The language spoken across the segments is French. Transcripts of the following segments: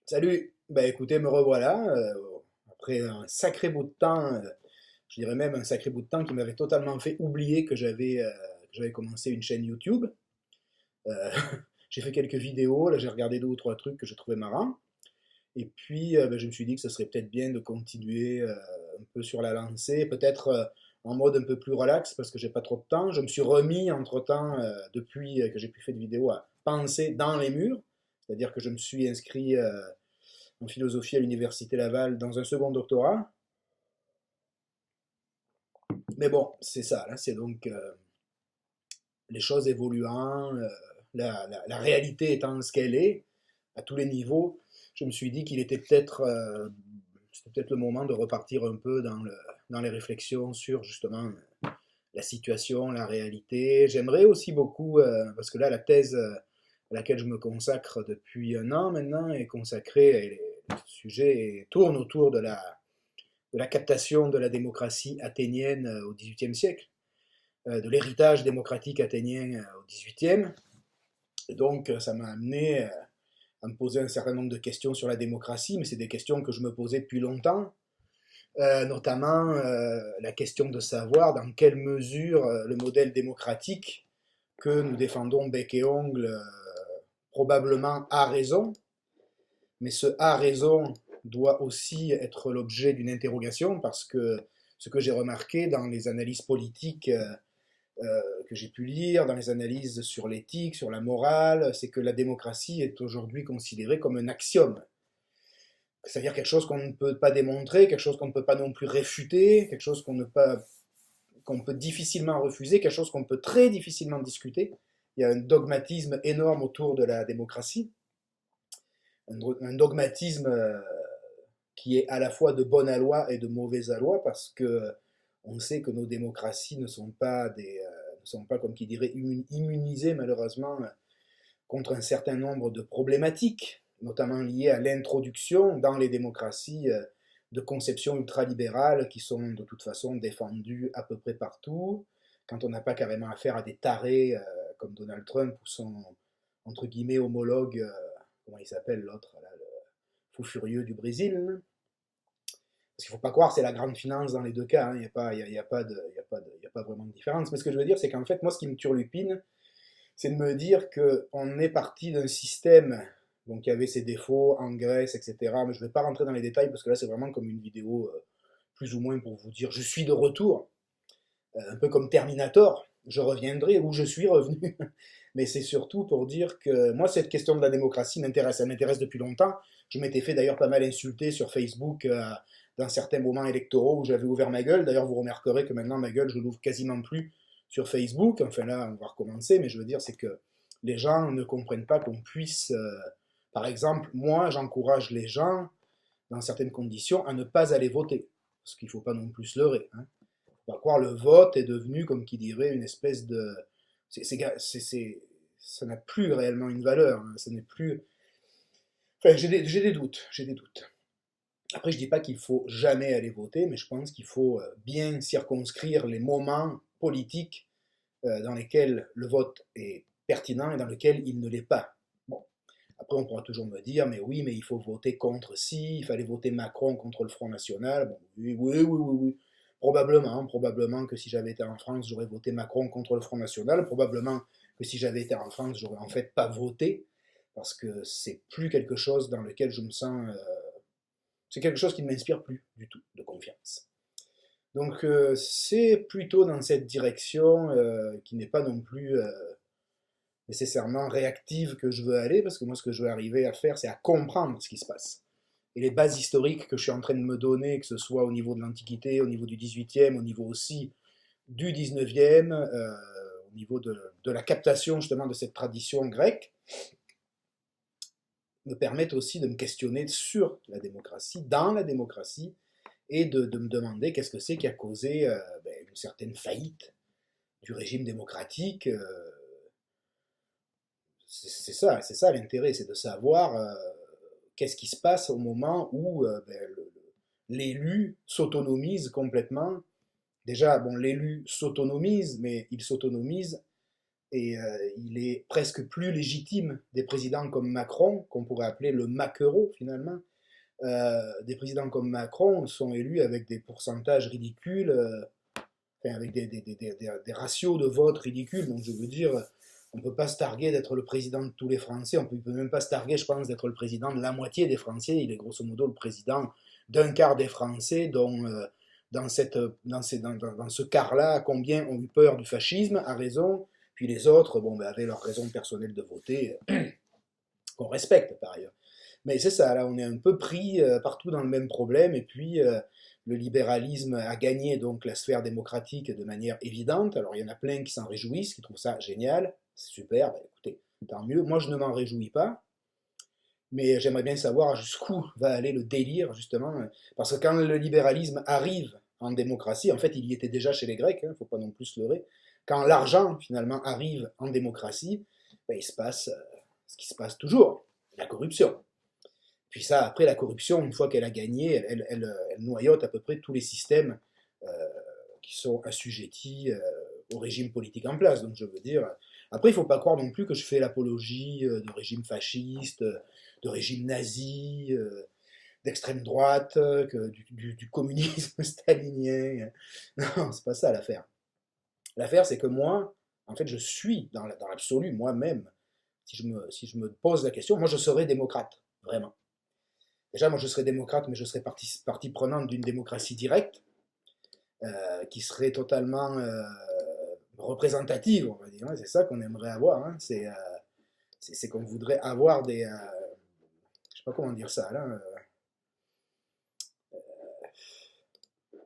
Salut, bah écoutez, me revoilà, après un sacré bout de temps, je dirais même un sacré bout de temps qui m'avait totalement fait oublier que j'avais commencé une chaîne YouTube. Euh, j'ai fait quelques vidéos, là j'ai regardé deux ou trois trucs que je trouvais marrants, et puis bah, je me suis dit que ce serait peut-être bien de continuer un peu sur la lancée, peut-être en mode un peu plus relax parce que j'ai pas trop de temps. Je me suis remis entre-temps, depuis que j'ai plus fait de vidéos, à penser dans les murs, c'est-à-dire que je me suis inscrit en philosophie à l'Université Laval dans un second doctorat. Mais bon, c'est ça, là, c'est donc les choses évoluant, la réalité étant ce qu'elle est, à tous les niveaux, je me suis dit qu'il était c'était peut-être le moment de repartir un peu dans les réflexions sur justement la situation, la réalité. J'aimerais aussi beaucoup, parce que là, la thèse à laquelle je me consacre depuis un an maintenant est consacrée, et le sujet tourne autour de la captation de la démocratie athénienne au XVIIIe siècle, de l'héritage démocratique athénien au XVIIIe. Et donc, ça m'a amené à me poser un certain nombre de questions sur la démocratie, mais c'est des questions que je me posais depuis longtemps, notamment la question de savoir dans quelle mesure le modèle démocratique que nous défendons bec et ongle probablement a raison, mais ce a raison doit aussi être l'objet d'une interrogation parce que ce que j'ai remarqué dans les analyses politiques que j'ai pu lire, dans les analyses sur l'éthique, sur la morale, c'est que la démocratie est aujourd'hui considérée comme un axiome. C'est-à-dire quelque chose qu'on ne peut pas démontrer, quelque chose qu'on ne peut pas non plus réfuter, quelque chose qu'on peut difficilement refuser, quelque chose qu'on peut très difficilement discuter. Il y a un dogmatisme énorme autour de la démocratie, un dogmatisme qui est à la fois de bonne aloi et de mauvaise aloi, parce que on sait que nos démocraties ne sont pas, comme qui dirait, immunisées malheureusement contre un certain nombre de problématiques, notamment liées à l'introduction dans les démocraties de conceptions ultralibérales qui sont de toute façon défendues à peu près partout, quand on n'a pas carrément affaire à des tarés comme Donald Trump ou son, entre guillemets, homologue, comment il s'appelle l'autre, là, le fou furieux du Brésil. Parce qu'il ne faut pas croire que c'est la grande finance dans les deux cas, hein. Il n'y a, pas, y a, pas de, y a, pas de, y a pas vraiment de différence. Mais ce que je veux dire, c'est qu'en fait, moi, ce qui me turlupine, c'est de me dire qu'on est parti d'un système donc, qui avait ses défauts en Grèce, etc. Mais je ne vais pas rentrer dans les détails parce que là, c'est vraiment comme une vidéo plus ou moins pour vous dire je suis de retour, un peu comme Terminator. Je reviendrai où je suis revenu. Mais c'est surtout pour dire que moi, cette question de la démocratie m'intéresse. Elle m'intéresse depuis longtemps. Je m'étais fait d'ailleurs pas mal insulter sur Facebook dans certains moments électoraux où j'avais ouvert ma gueule. D'ailleurs, vous remarquerez que maintenant, ma gueule, je l'ouvre quasiment plus sur Facebook. Enfin là, on va recommencer, mais je veux dire, c'est que les gens ne comprennent pas qu'on puisse... par exemple, moi, j'encourage les gens, dans certaines conditions, à ne pas aller voter. Parce qu'il ne faut pas non plus se leurrer, hein. On va croire le vote est devenu, comme qui dirait, une espèce de... ça n'a plus réellement une valeur, hein. Ça n'est plus... Enfin, j'ai des doutes, j'ai des doutes. Après, je dis pas qu'il faut jamais aller voter, mais je pense qu'il faut bien circonscrire les moments politiques dans lesquels le vote est pertinent et dans lesquels il ne l'est pas. Bon, après, on pourra toujours me dire, mais oui, mais il faut voter contre si, il fallait voter Macron contre le Front National. Bon, oui, oui, oui, oui, oui. Probablement que si j'avais été en France, j'aurais voté Macron contre le Front National. Probablement que si j'avais été en France, j'aurais en fait pas voté, parce que c'est plus quelque chose dans lequel je me sens. C'est quelque chose qui ne m'inspire plus du tout de confiance. Donc c'est plutôt dans cette direction qui n'est pas non plus nécessairement réactive que je veux aller, parce que moi ce que je veux arriver à faire, c'est à comprendre ce qui se passe. Et les bases historiques que je suis en train de me donner, que ce soit au niveau de l'Antiquité, au niveau du XVIIIe, au niveau aussi du XIXe, au niveau de la captation justement de cette tradition grecque, me permettent aussi de me questionner sur la démocratie, dans la démocratie, et de me demander qu'est-ce que c'est qui a causé une certaine faillite du régime démocratique. C'est ça l'intérêt, c'est de savoir qu'est-ce qui se passe au moment où l'élu s'autonomise complètement. Déjà, bon, l'élu s'autonomise, mais il s'autonomise et il est presque plus légitime des présidents comme Macron, qu'on pourrait appeler le Macquereau finalement. Des présidents comme Macron sont élus avec des pourcentages ridicules, enfin, avec des ratios de vote ridicules. Donc je veux dire, on ne peut pas se targuer d'être le président de tous les Français, on ne peut même pas se targuer, je pense, d'être le président de la moitié des Français. Il est grosso modo le président d'un quart des Français, dont dans ce quart-là, combien ont eu peur du fascisme, à raison, puis les autres, bon, ben, avaient leur raison personnelle de voter, qu'on respecte par ailleurs. Mais c'est ça, là on est un peu pris partout dans le même problème, et puis le libéralisme a gagné donc la sphère démocratique de manière évidente. Alors il y en a plein qui s'en réjouissent, qui trouvent ça génial, c'est super, bah, écoutez, tant mieux. Moi je ne m'en réjouis pas, mais j'aimerais bien savoir jusqu'où va aller le délire justement, parce que quand le libéralisme arrive en démocratie, en fait il y était déjà chez les Grecs, il ne faut pas non plus se leurrer, quand l'argent finalement arrive en démocratie, bah, il se passe ce qui se passe toujours, la corruption. Puis ça, après la corruption, une fois qu'elle a gagné, elle noyote à peu près tous les systèmes euh, qui sont assujettis au régime politique en place. Donc je veux dire, après il ne faut pas croire non plus que je fais l'apologie de régimes fascistes, de régimes nazis, d'extrême droite, du communisme stalinien. Non, c'est pas ça l'affaire. L'affaire, c'est que moi, en fait, je suis dans l'absolu moi-même. Si je me pose la question, moi je serais démocrate, vraiment. Déjà, moi, je serais démocrate, mais je serais partie prenante d'une démocratie directe, qui serait totalement représentative, on va dire. Ouais, c'est ça qu'on aimerait avoir. Hein. C'est qu'on voudrait avoir des... je sais pas comment dire ça, là.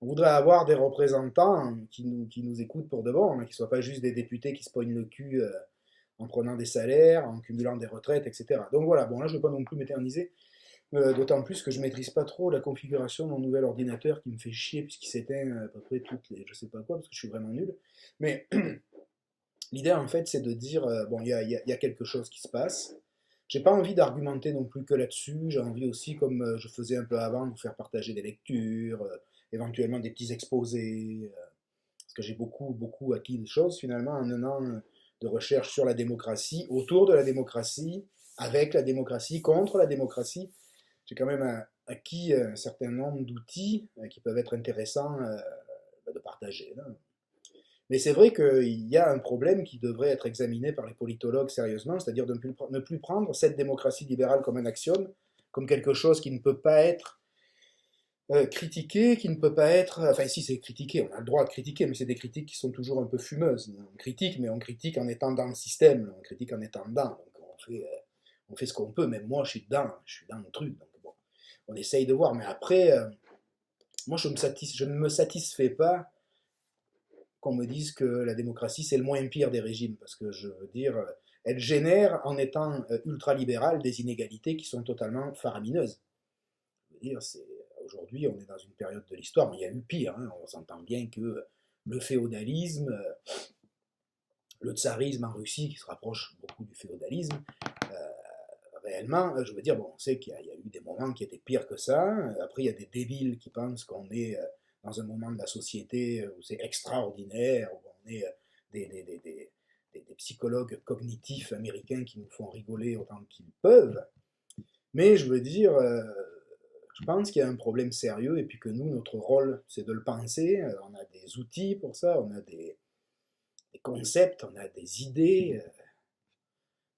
On voudrait avoir des représentants qui nous écoutent pour de bon, hein, qui ne soient pas juste des députés qui se pognent le cul en prenant des salaires, en cumulant des retraites, etc. Donc voilà, bon là je ne vais pas non plus m'éterniser. D'autant plus que je ne maîtrise pas trop la configuration de mon nouvel ordinateur qui me fait chier puisqu'il s'éteint à peu près toutes les je sais pas quoi parce que je suis vraiment nul. Mais l'idée en fait c'est de dire bon il y a quelque chose qui se passe. J'ai pas envie d'argumenter non plus que là-dessus. J'ai envie aussi, comme je faisais un peu avant, de vous faire partager des lectures, éventuellement des petits exposés, parce que j'ai beaucoup acquis des choses finalement en un an de recherche sur la démocratie, autour de la démocratie, avec la démocratie, contre la démocratie. J'ai quand même acquis un certain nombre d'outils qui peuvent être intéressants de partager. Là. Mais c'est vrai qu'il y a un problème qui devrait être examiné par les politologues sérieusement, c'est-à-dire de ne plus prendre cette démocratie libérale comme un axiome, comme quelque chose qui ne peut pas être critiqué, qui ne peut pas être... Enfin, si c'est critiqué, on a le droit de critiquer, mais c'est des critiques qui sont toujours un peu fumeuses. On critique, mais on critique en étant dans le système, on critique en étant dedans. Donc on fait ce qu'on peut, même moi je suis dans le truc. Donc bon, on essaye de voir, mais après, moi je ne me satisfais pas qu'on me dise que la démocratie c'est le moins pire des régimes, parce que je veux dire, elle génère en étant ultralibérale des inégalités qui sont totalement faramineuses. Je veux dire, aujourd'hui on est dans une période de l'histoire, mais il y a eu pire, hein, on s'entend bien que le féodalisme, le tsarisme en Russie qui se rapproche beaucoup du féodalisme, réellement, je veux dire, bon, on sait qu'il y a eu des moments qui étaient pires que ça. Après, il y a des débiles qui pensent qu'on est dans un moment de la société où c'est extraordinaire, où on est des psychologues cognitifs américains qui nous font rigoler autant qu'ils peuvent. Mais je veux dire, je pense qu'il y a un problème sérieux et puis que nous, notre rôle, c'est de le penser. On a des outils pour ça, on a des concepts, on a des idées.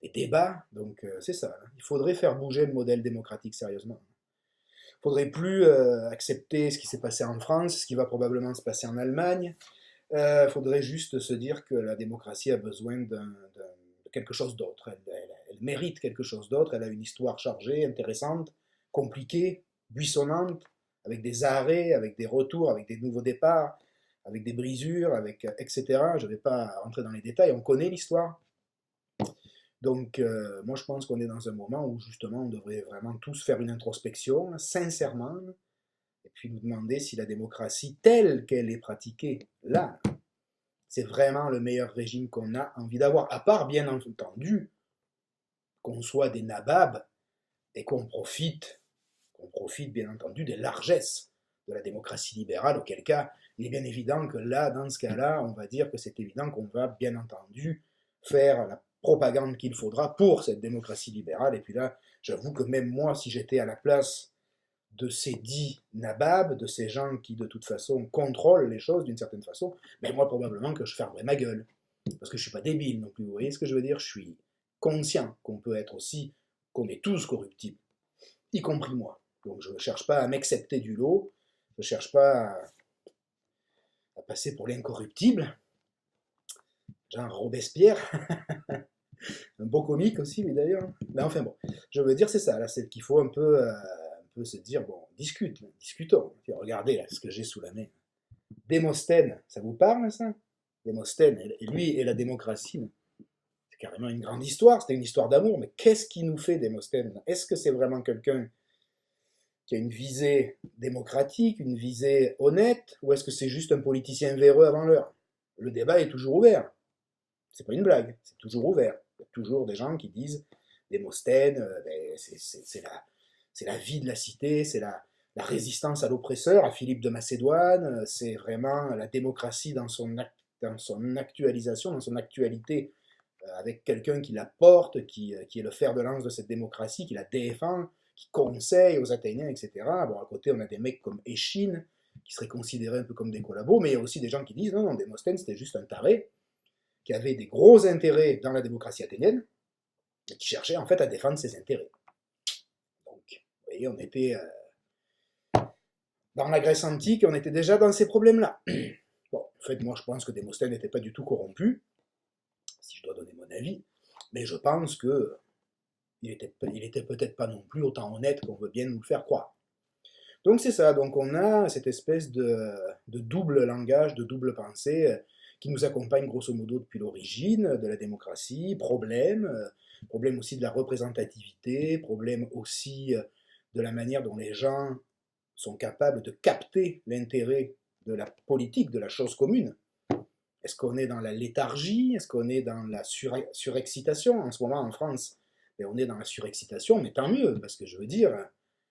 Des débats. Donc c'est ça. Hein. Il faudrait faire bouger le modèle démocratique sérieusement. Il ne faudrait plus accepter ce qui s'est passé en France, ce qui va probablement se passer en Allemagne. Il faudrait juste se dire que la démocratie a besoin de quelque chose d'autre. Elle mérite quelque chose d'autre. Elle a une histoire chargée, intéressante, compliquée, buissonnante, avec des arrêts, avec des retours, avec des nouveaux départs, avec des brisures, etc. Je ne vais pas rentrer dans les détails. On connaît l'histoire. Donc, moi, je pense qu'on est dans un moment où, justement, on devrait vraiment tous faire une introspection, sincèrement, et puis nous demander si la démocratie, telle qu'elle est pratiquée, là, c'est vraiment le meilleur régime qu'on a envie d'avoir. À part, bien entendu, qu'on soit des nababs et qu'on profite, bien entendu, des largesses de la démocratie libérale, auquel cas, il est bien évident que là, dans ce cas-là, on va dire que c'est évident qu'on va, bien entendu, faire la propagande qu'il faudra pour cette démocratie libérale. Et puis là, j'avoue que même moi, si j'étais à la place de ces dits nababs, de ces gens qui de toute façon contrôlent les choses d'une certaine façon, mais moi probablement que je fermerais ma gueule. Parce que je suis pas débile non plus, vous voyez ce que je veux dire? Je suis conscient qu'on peut être aussi, qu'on est tous corruptibles, y compris moi. Donc je ne cherche pas à m'accepter du lot, je ne cherche pas à passer pour l'incorruptible, genre Robespierre, un beau comique aussi, lui d'ailleurs. Mais enfin bon, je veux dire, c'est ça, là, c'est qu'il faut un peu se dire, bon, discutons. Puis regardez là ce que j'ai sous la main. Démosthène, ça vous parle ça? Démosthène, et lui et la démocratie, c'est carrément une grande histoire, c'était une histoire d'amour, mais qu'est-ce qui nous fait Démosthène? Est-ce que c'est vraiment quelqu'un qui a une visée démocratique, une visée honnête, ou est-ce que c'est juste un politicien véreux avant l'heure? Le débat est toujours ouvert. C'est pas une blague, c'est toujours ouvert. Il y a toujours des gens qui disent Démosthène, c'est la vie de la cité, c'est la résistance à l'oppresseur, à Philippe de Macédoine, c'est vraiment la démocratie dans son actualisation, dans son actualité, avec quelqu'un qui la porte, qui est le fer de lance de cette démocratie, qui la défend, qui conseille aux Athéniens, etc. Bon, à côté, on a des mecs comme Échine, qui seraient considérés un peu comme des collabos, mais il y a aussi des gens qui disent non, Démosthène, c'était juste un taré, qui avait des gros intérêts dans la démocratie athénienne, et qui cherchait en fait à défendre ses intérêts. Donc, vous voyez, on était dans la Grèce antique, on était déjà dans ces problèmes-là. Bon, en fait, moi, je pense que Démosthène n'était pas du tout corrompu, si je dois donner mon avis, mais je pense que il était peut-être pas non plus autant honnête qu'on veut bien nous le faire croire. Donc c'est ça, donc on a cette espèce de double langage, de double pensée qui nous accompagne grosso modo depuis l'origine de la démocratie, problème aussi de la représentativité, problème aussi de la manière dont les gens sont capables de capter l'intérêt de la politique, de la chose commune. Est-ce qu'on est dans la léthargie? Est-ce qu'on est dans la surexcitation? En ce moment en France, et on est dans la surexcitation, mais tant mieux, parce que je veux dire,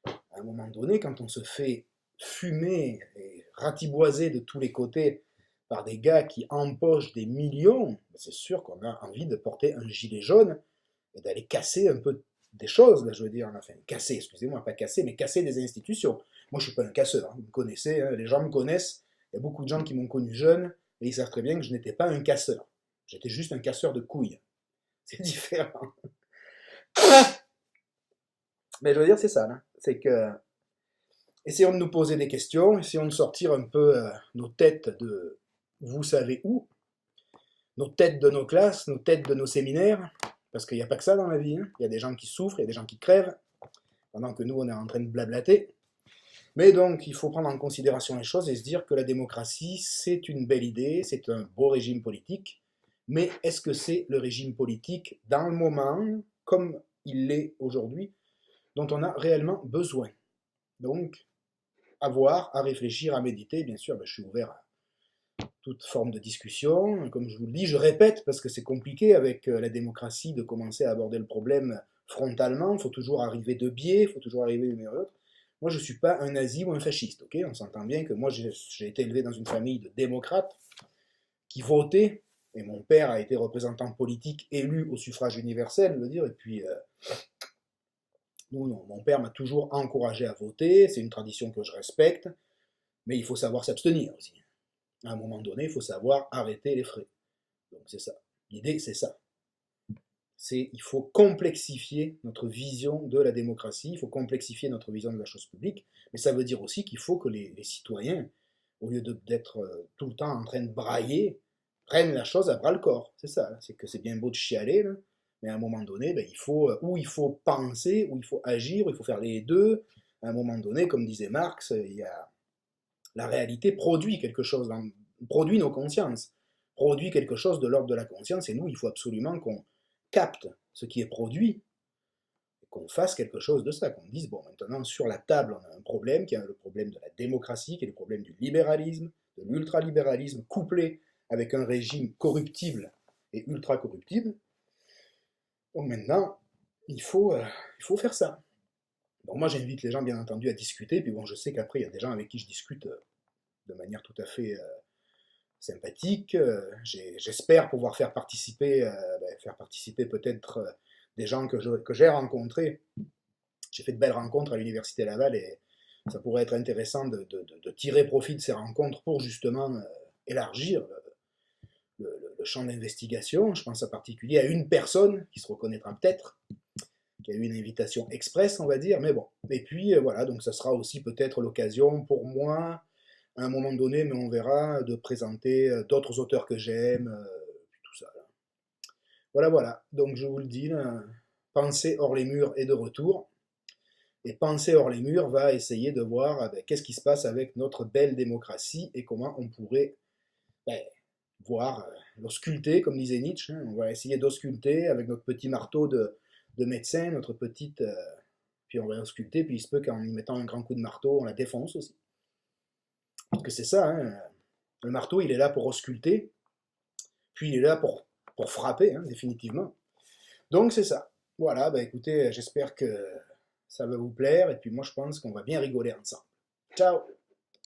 à un moment donné, quand on se fait fumer et ratiboiser de tous les côtés par des gars qui empochent des millions, c'est sûr qu'on a envie de porter un gilet jaune et d'aller casser un peu des choses, là, je veux dire, enfin, casser, excusez-moi, pas casser, mais casser des institutions. Moi, je suis pas un casseur, hein, vous me connaissez, hein, les gens me connaissent, il y a beaucoup de gens qui m'ont connu jeune, et ils savent très bien que je n'étais pas un casseur. J'étais juste un casseur de couilles. C'est différent. Mais je veux dire, c'est ça, là. C'est que essayons de nous poser des questions, essayons de sortir un peu nos têtes de vous savez où, nos têtes de nos classes, nos têtes de nos séminaires, parce qu'il n'y a pas que ça dans la vie, hein. Il y a des gens qui souffrent, il y a des gens qui crèvent, pendant que nous on est en train de blablater. Mais donc il faut prendre en considération les choses et se dire que la démocratie c'est une belle idée, c'est un beau régime politique, mais est-ce que c'est le régime politique dans le moment, comme il l'est aujourd'hui, dont on a réellement besoin? Donc, à voir, à réfléchir, à méditer. Bien sûr, je suis ouvert à toute forme de discussion. Comme je vous le dis, je répète parce que c'est compliqué avec la démocratie de commencer à aborder le problème frontalement. Il faut toujours arriver de biais, il faut toujours arriver d'une manière ou l'autre. Moi, je ne suis pas un nazi ou un fasciste, ok? On s'entend bien que moi, j'ai été élevé dans une famille de démocrates qui votaient, et mon père a été représentant politique élu au suffrage universel, je veux dire, et puis non, mon père m'a toujours encouragé à voter, c'est une tradition que je respecte, mais il faut savoir s'abstenir aussi. À un moment donné, il faut savoir arrêter les frais. Donc c'est ça. L'idée, c'est ça. Il faut complexifier notre vision de la démocratie, il faut complexifier notre vision de la chose publique, mais ça veut dire aussi qu'il faut que les citoyens, au lieu d'être tout le temps en train de brailler, prennent la chose à bras le corps. C'est ça, c'est que c'est bien beau de chialer, là, mais à un moment donné, ben, il faut penser, ou il faut agir, ou il faut faire les deux. À un moment donné, comme disait Marx, la réalité produit quelque chose, produit nos consciences, produit quelque chose de l'ordre de la conscience, et nous, il faut absolument qu'on capte ce qui est produit, et qu'on fasse quelque chose de ça, qu'on dise, bon, maintenant, sur la table, on a un problème, qui est le problème de la démocratie, qui est le problème du libéralisme, de l'ultralibéralisme, couplé avec un régime corruptible et ultra-corruptible. Donc maintenant, il faut faire ça. Donc moi, j'invite les gens, bien entendu, à discuter, puis bon, je sais qu'après, il y a des gens avec qui je discute de manière tout à fait sympathique. J'espère pouvoir faire participer peut-être des gens que j'ai rencontrés. J'ai fait de belles rencontres à l'Université Laval et ça pourrait être intéressant de tirer profit de ces rencontres pour justement élargir le champ d'investigation. Je pense en particulier à une personne qui se reconnaîtra peut-être, qui a eu une invitation express, on va dire, mais bon. Et puis voilà, donc ça sera aussi peut-être l'occasion pour moi, à un moment donné, mais on verra, de présenter d'autres auteurs que j'aime, tout ça. Là. Voilà, voilà. Donc je vous le dis, là, Penser hors les murs est de retour. Et Penser hors les murs va essayer de voir qu'est-ce qui se passe avec notre belle démocratie et comment on pourrait ben, voir, l'ausculter, comme disait Nietzsche. Hein. On va essayer d'ausculter avec notre petit marteau de médecin, notre petite. Puis on va ausculter, puis il se peut qu'en y mettant un grand coup de marteau, on la défonce aussi. Parce que c'est ça, hein. Le marteau, il est là pour ausculter, puis il est là pour frapper, hein, définitivement. Donc c'est ça. Voilà, bah écoutez, j'espère que ça va vous plaire, et puis moi je pense qu'on va bien rigoler ensemble. Ciao!